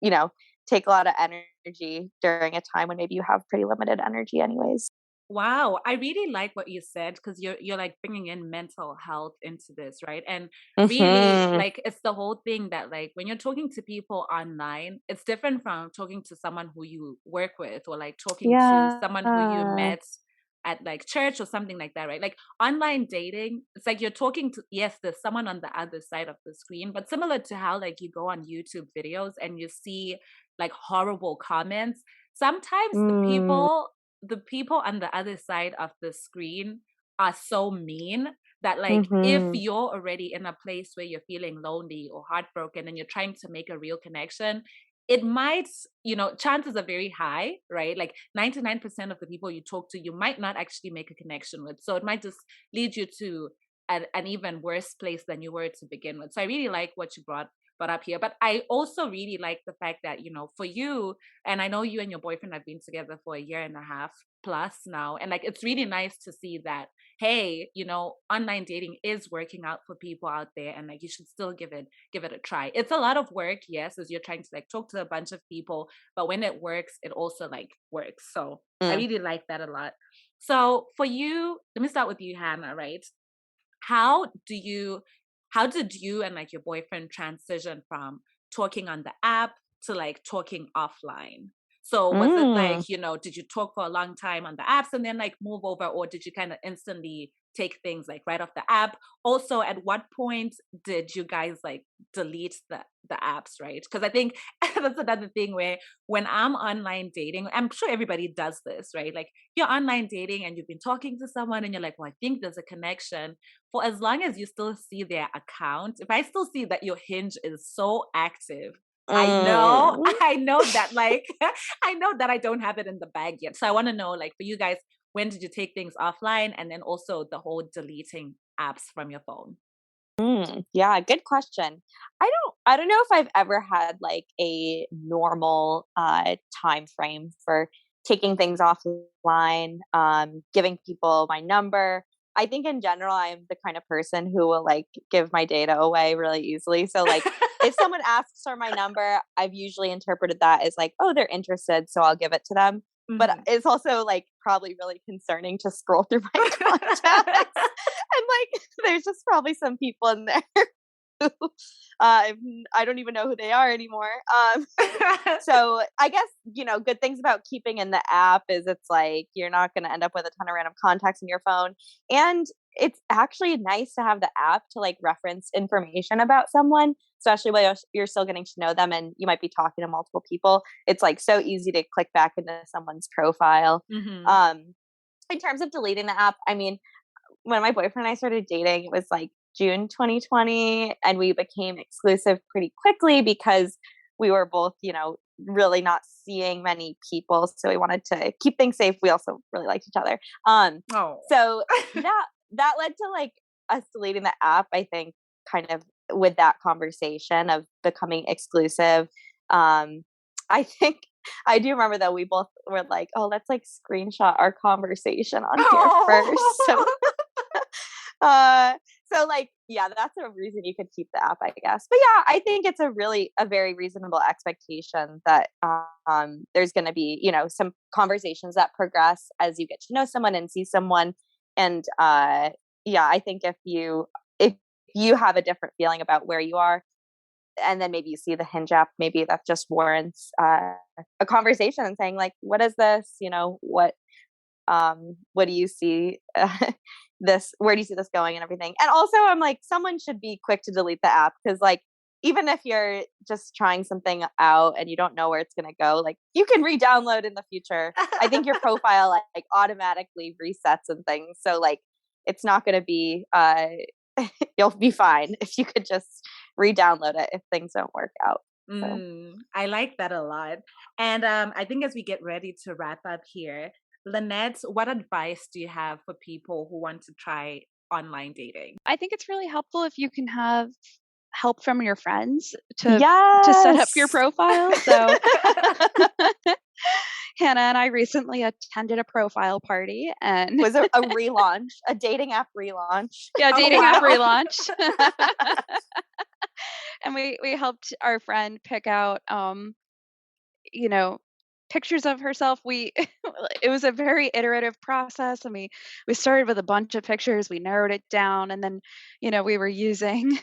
S3: you know take a lot of energy during a time when maybe you have pretty limited energy anyways.
S1: Wow, I really like what you said because you're like bringing in mental health into this, right? And really,
S3: Mhm.
S1: like it's the whole thing that like when you're talking to people online, it's different from talking to someone who you work with or like talking to
S3: Yeah.
S1: someone who you met at like church or something like that, right? Like online dating, it's like you're talking to, yes, there's someone on the other side of the screen, but similar to how like you go on YouTube videos and you see like horrible comments, sometimes
S3: Mm.
S1: the people on the other side of the screen are so mean that like if
S3: Mhm.
S1: you're already in a place where you're feeling lonely or heartbroken and you're trying to make a real connection, it might, chances are very high, right? Like 99% of the people you talk to, you might not actually make a connection with. So it might just lead you to an even worse place than you were to begin with. So I really like what you brought up here. But I also really like the fact that, for you, and I know you and your boyfriend have been together for a year and a half plus now. And like, it's really nice to see that, hey, online dating is working out for people out there. And like, you should still give it a try. It's a lot of work, yes, as you're trying to like talk to a bunch of people. But when it works, it also like works. So I
S3: Mm.
S1: really like that a lot. So for you, let me start with you, Hannah, right? How do you how did you and like your boyfriend transition from talking on the app to like talking offline? So was it
S3: Mm.
S1: like, did you talk for a long time on the apps and then like move over, or did you kind of instantly take things like right off the app? Also, at what point did you guys like delete the apps, right? Because I think that's another thing where when I'm online dating, I'm sure everybody does this, right? Like you're online dating and you've been talking to someone and you're like, well, I think there's a connection. For as long as you still see their account, if I still see that your Hinge is so active, I know,
S3: Mm.
S1: I know that like I know that I don't have it in the bag yet. So I want to know, like, for you guys, when did you take things offline, and then also the whole deleting apps from your phone?
S3: Yeah, good question. I don't know if I've ever had like a normal time frame for taking things offline, giving people my number. I think in general I'm the kind of person who will like give my data away really easily. So like if someone asks for my number, I've usually interpreted that as like, oh, they're interested, so I'll give it to them. But
S1: Mhm.
S3: it's also like probably really concerning to scroll through my contacts. And like there's just probably some people in there who I don't even know who they are anymore. So I guess, good things about keeping in the app is it's like you're not going to end up with a ton of random contacts in your phone. And it's actually nice to have the app to like reference information about someone, especially when you're still getting to know them and you might be talking to multiple people. It's like so easy to click back into someone's profile.
S1: Mhm.
S3: Um, in terms of deleting the app, I mean, when my boyfriend and I started dating, it was like June 2020, and we became exclusive pretty quickly because we were both, really not seeing many people. So we wanted to keep things safe. We also really liked each other.
S1: Oh.
S3: So that led to like us deleting the app, I think, kind of with that conversation of becoming exclusive. I think I do remember that we both were like, oh, let's like screenshot our conversation on here first. So uh like, yeah, that's a reason you could keep the app, I guess. But yeah, I think it's a very reasonable expectation that there's going to be, some conversations that progress as you get to know someone and see someone. And yeah, I think if you have a different feeling about where you are, and then maybe you see the Hinge app, maybe that just warrants a conversation and saying like, what is this? What do you see where do you see this going and everything? And also I'm like, someone should be quick to delete the app, because like, even if you're just trying something out and you don't know where it's going to go, like you can re-download in the future. I think your profile like automatically resets and things. So like, it's not going to be, you'll be fine if you could just re-download it if things don't work out. So.
S1: I like that a lot. And I think as we get ready to wrap up here, Lynnette, what advice do you have for people who want to try online dating?
S2: I think it's really helpful if you can have help from your friends to set up your
S3: Yes.
S2: profile. So Hannah and I recently attended a profile party, and
S3: was a relaunch, a dating app relaunch.
S2: Yeah,
S1: Oh,
S2: dating
S1: wow.
S2: app relaunch. And we helped our friend pick out pictures of herself. It was a very iterative process. I mean, we started with a bunch of pictures, we narrowed it down, and then we were using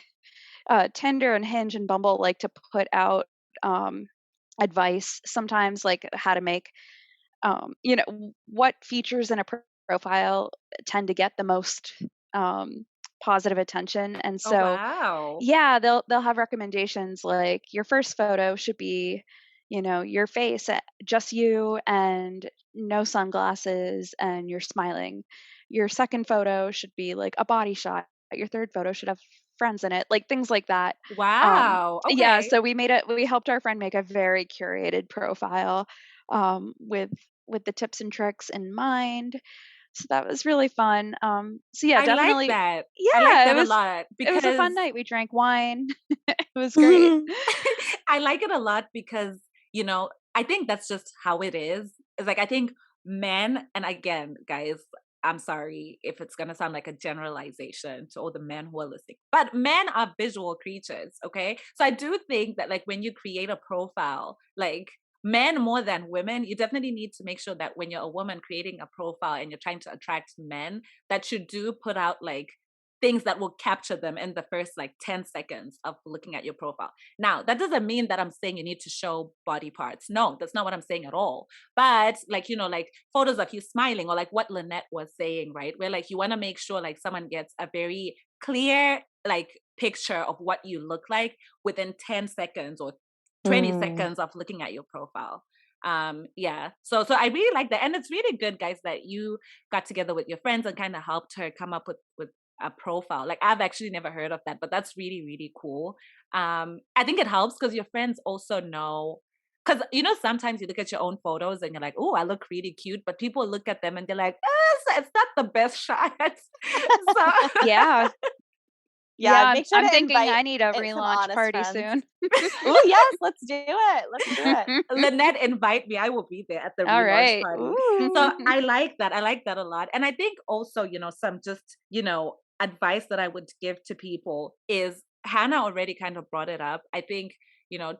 S2: Tinder and Hinge and Bumble like to put out advice sometimes, like how to make what features in a profile tend to get the most positive attention. And
S1: Oh,
S2: so
S1: wow.
S2: yeah, they'll have recommendations like your first photo should be your face, just you and no sunglasses, and you're smiling. Your second photo should be like a body shot. Your third photo should have friends in it, like things like that.
S1: Wow.
S2: Yeah,
S1: Okay.
S2: so we helped our friend make a very curated profile with the tips and tricks in mind. So that was really fun. So yeah,
S1: I like
S2: definitely.
S1: that. I like
S2: Yeah,
S1: that a lot
S2: it was a
S1: because
S2: fun night. We drank wine. It was great.
S1: I like it a lot because, I think that's just how it is. It's like, I think men, and again, guys, I'm sorry if it's going to sound like a generalization to all the men who are listening, but men are visual creatures. Okay. So I do think that like when you create a profile, like men more than women, you definitely need to make sure that when you're a woman creating a profile and you're trying to attract men, that you do put out like things that will capture them in the first like 10 seconds of looking at your profile. Now, that doesn't mean that I'm saying you need to show body parts. No, that's not what I'm saying at all. But like, like photos of you smiling, or like what Lynnette was saying, right? Where like you want to make sure like someone gets a very clear like picture of what you look like within 10 seconds or 20
S3: Mm.
S1: seconds of looking at your profile. Yeah. So I really like that. And it's really good, guys, that you got together with your friends and kind of helped her come up with a profile. Like I've actually never heard of that, but that's really, really cool. I think it helps because your friends also know, because sometimes you look at your own photos and you're like, oh, I look really cute, but people look at them and they're like, it's not the best shot. So
S2: Yeah.
S3: Yeah,
S2: Yeah,
S3: make sure
S2: I'm
S3: to
S2: thinking
S3: invite
S2: I need a
S3: some
S2: relaunch
S3: honest
S2: party
S3: friends.
S2: soon.
S3: Oh yes, let's do it. Let's do it.
S1: Lynnette, invite me. I will be there at the
S2: All
S1: relaunch
S2: right.
S1: party. So
S3: Ooh.
S1: I like that. I like that a lot. And I think also, some just, advice that I would give to people is Hannah already kind of brought it up. I think, you know,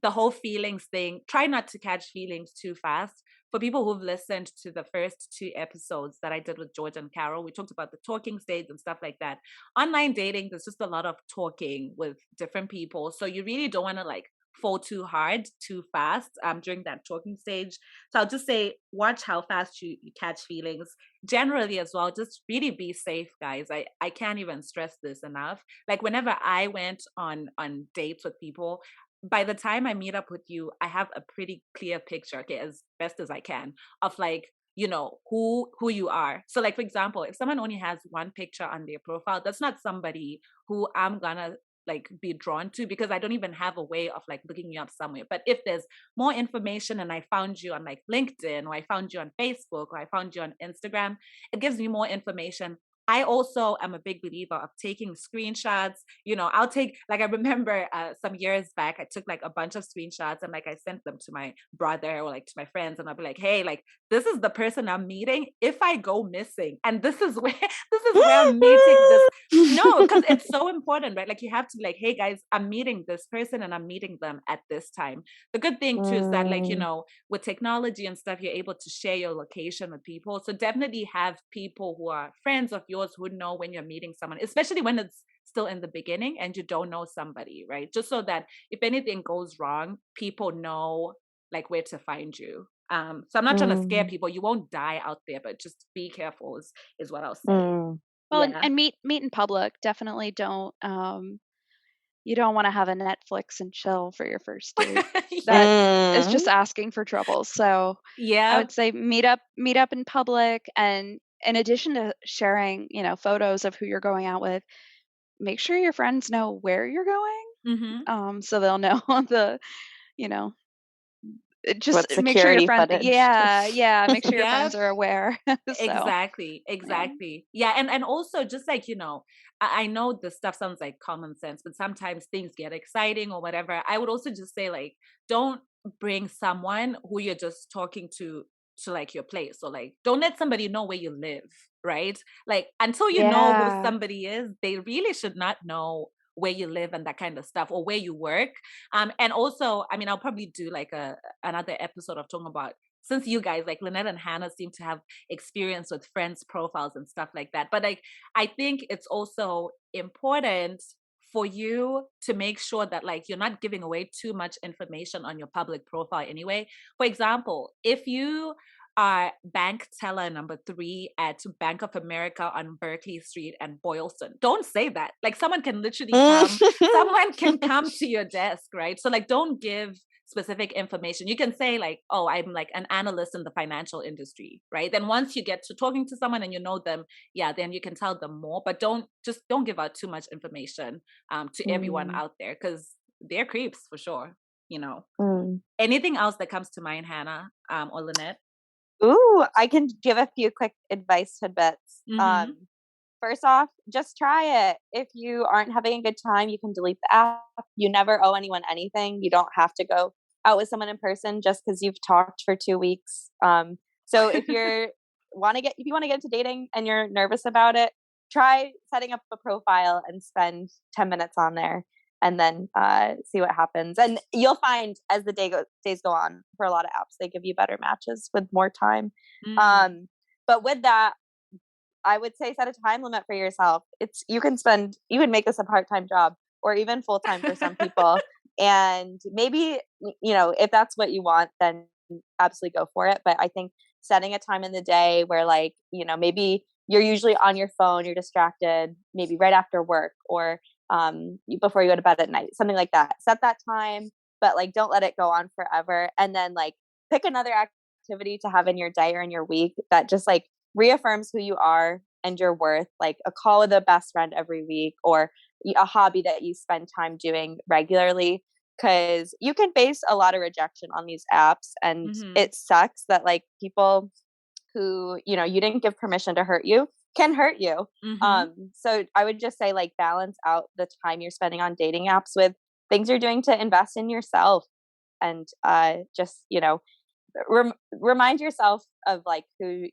S1: the whole feelings thing, try not to catch feelings too fast. For people who've listened to the first 2 episodes that I did with George and Carol, we talked about the talking stage and stuff like that. Online dating, there's just a lot of talking with different people. So you really don't want to like fall too hard too fast during that talking stage. So I'll just say watch how fast you catch feelings. Generally as well, just really be safe, guys. I can't even stress this enough. Like whenever I went on dates with people, by the time I meet up with you, I have a pretty clear picture, okay, as best as I can, of like who you are. So like, for example, if someone only has one picture on their profile, that's not somebody who I'm gonna like be drawn to, because I don't even have a way of like looking you up somewhere. But if there's more information and I found you on like LinkedIn, or I found you on Facebook, or I found you on Instagram, it gives me more information. I also am a big believer of taking screenshots. I'll take, like, I remember some years back, I took like a bunch of screenshots and like I sent them to my brother or like to my friends, and I'll be like, hey, like, this is the person I'm meeting if I go missing. And this is where I'm meeting this. No, because it's so important, right? Like, you have to be like, hey guys, I'm meeting this person and I'm meeting them at this time. The good thing too is that, like, with technology and stuff, you're able to share your location with people. So definitely have people who are friends of yours who know when you're meeting someone, especially when it's still in the beginning and you don't know somebody, right? Just so that if anything goes wrong, people know like where to find you. So I'm not trying to scare people. You won't die out there, but just be careful is what I'll say.
S2: Well,
S1: Yeah.
S2: and meet in public. Definitely don't, you don't wanna have a Netflix and chill for your first date. That is just asking for trouble. So, I
S1: Yeah.
S2: would say meet up in public, and in addition to sharing, photos of who you're going out with, make sure your friends know where you're going,
S1: Mm-hmm.
S2: so they'll know you know, just
S3: What
S2: make sure your
S3: security
S2: friend
S3: footage?
S2: yeah, make sure your
S1: Yeah.
S2: friends are aware. So,
S1: Exactly,
S2: yeah.
S1: exactly. Yeah, and also just like, I know this stuff sounds like common sense, but sometimes things get exciting or whatever. I would also just say, like, don't bring someone who you're just talking to like your place. So like, don't let somebody know where you live, right? Like, until you know who
S2: Yeah.
S1: somebody is, they really should not know where you live and that kind of stuff, or where you work. And also, I mean, I'll probably do like another episode of talking about, since you guys, like Lynette and Hannah, seem to have experience with friends' profiles and stuff like that. But like, I think it's also important for you to make sure that like you're not giving away too much information on your public profile anyway. For example, if you are bank teller number 3 at Bank of America on Berkeley Street and Boylston, don't say that. Like, someone can literally come, someone can come to your desk, right? So like, don't give specific information. You can say like, oh, I'm like an analyst in the financial industry, right? Then once you get to talking to someone and you know them, yeah, then you can tell them more, but don't give out too much information to everyone
S3: Mm,
S1: out there, because they're creeps for sure.
S3: mm.
S1: Anything else that comes to mind, Hannah, or Lynette?
S3: Ooh, I can give a few quick advice tidbits.
S1: Mm-hmm.
S3: First off, just try it. If you aren't having a good time, you can delete the app. You never owe anyone anything. You don't have to go out with someone in person just because you've talked for 2 weeks. So if you want to get into dating and you're nervous about it, try setting up a profile and spend 10 minutes on there, and then see what happens. And you'll find as the days go on, for a lot of apps, they give you better matches with more time.
S1: Mm.
S3: But with that, I would say set a time limit for yourself. You can make this a part-time job, or even full-time for some people. And maybe, if that's what you want, then absolutely go for it. But I think setting a time in the day where, like, maybe you're usually on your phone, you're distracted, maybe right after work, or before you go to bed at night, something like that. Set that time, but like, don't let it go on forever. And then like, pick another activity to have in your day or in your week that just like reaffirms who you are and your worth, like a call with a best friend every week, or a hobby that you spend time doing regularly. Because you can face a lot of rejection on these apps, and
S1: Mm-hmm.
S3: it sucks that like people who you didn't give permission to hurt you can hurt you.
S1: Mm-hmm.
S3: So I would just say, like, balance out the time you're spending on dating apps with things you're doing to invest in yourself, and just remind yourself of like who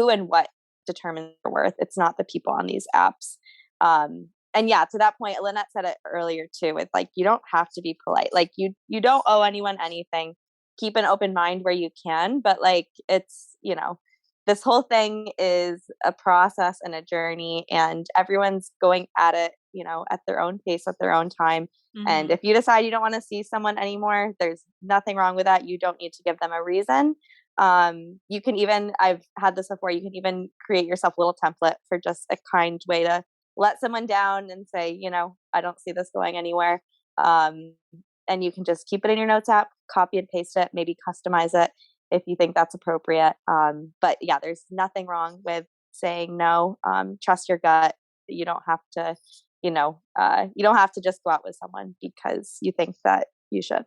S3: and what determines your worth. It's not the people on these apps. And yeah, to that point, Lynette said it earlier too, with like, you don't have to be polite. Like, you don't owe anyone anything. Keep an open mind where you can, but like, it's this whole thing is a process and a journey, and everyone's going at it at their own pace, at their own time. And
S1: Mm-hmm.
S3: if you decide you don't want to see someone anymore, there's nothing wrong with that. You don't need to give them a reason. You can even, I've had this before, you can even create yourself a little template for just a kind way to let someone down and say, I don't see this going anywhere. And you can just keep it in your notes app, copy and paste it, maybe customize it if you think that's appropriate. But yeah, there's nothing wrong with saying no. Trust your gut. You don't have to, you don't have to just go out with someone because you think that you should.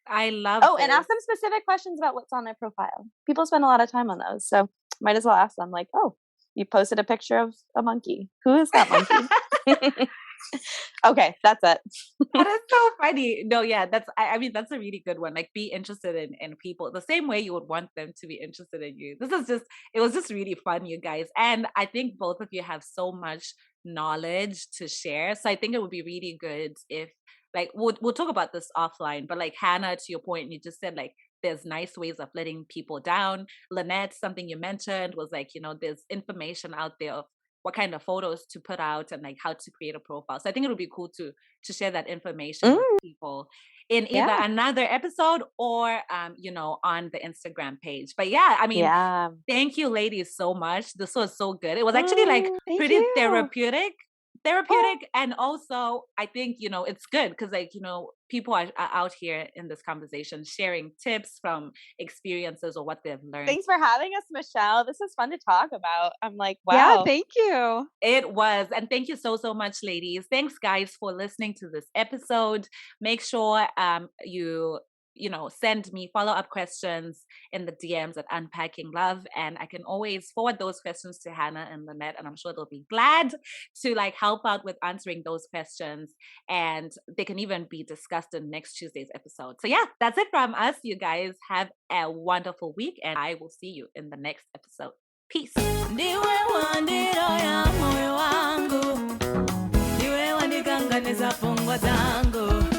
S1: I love
S3: Oh, and
S1: this.
S3: ask them specific questions about what's on their profile. People spend a lot of time on those, so might as well ask them, like, "Oh, you posted a picture of a monkey. Who is that monkey?" Okay, that's it.
S1: That is so funny. No, yeah, I mean that's a really good one. Like be interested in people the same way you would want them to be interested in you. It was just really fun, you guys. And I think both of you have so much knowledge to share. So I think it would be really good if like we'll talk about this offline, but like Hannah, to your point, you just said like there's nice ways of letting people down. Lynette, something you mentioned was like, there's information out there of what kind of photos to put out and like how to create a profile. So I think it would be cool to share that information with people in either
S3: Yeah.
S1: another episode or on the Instagram page. But yeah, I mean,
S3: Yeah.
S1: thank you ladies so much. This was so good. It was actually like
S2: Thank
S1: pretty
S2: you.
S1: therapeutic, and also I think it's good because like people are out here in this conversation sharing tips from experiences or what they've learned.
S3: Thanks for having us, Michelle. This is fun to talk about. I'm like,
S2: Yeah,
S3: wow.
S2: thank you.
S1: It was. And thank you so, so much, ladies. Thanks, guys, for listening to this episode. Make sure you send me follow-up questions in the DMs at Unpacking Love. And I can always forward those questions to Hannah and Lynnette, and I'm sure they'll be glad to like help out with answering those questions. And they can even be discussed in next Tuesday's episode. So yeah, that's it from us. You guys have a wonderful week, and I will see you in the next episode. Peace. Ndiwe wandiro ya moyo wangu, ndiwe wandikanganiza pungwa zangu.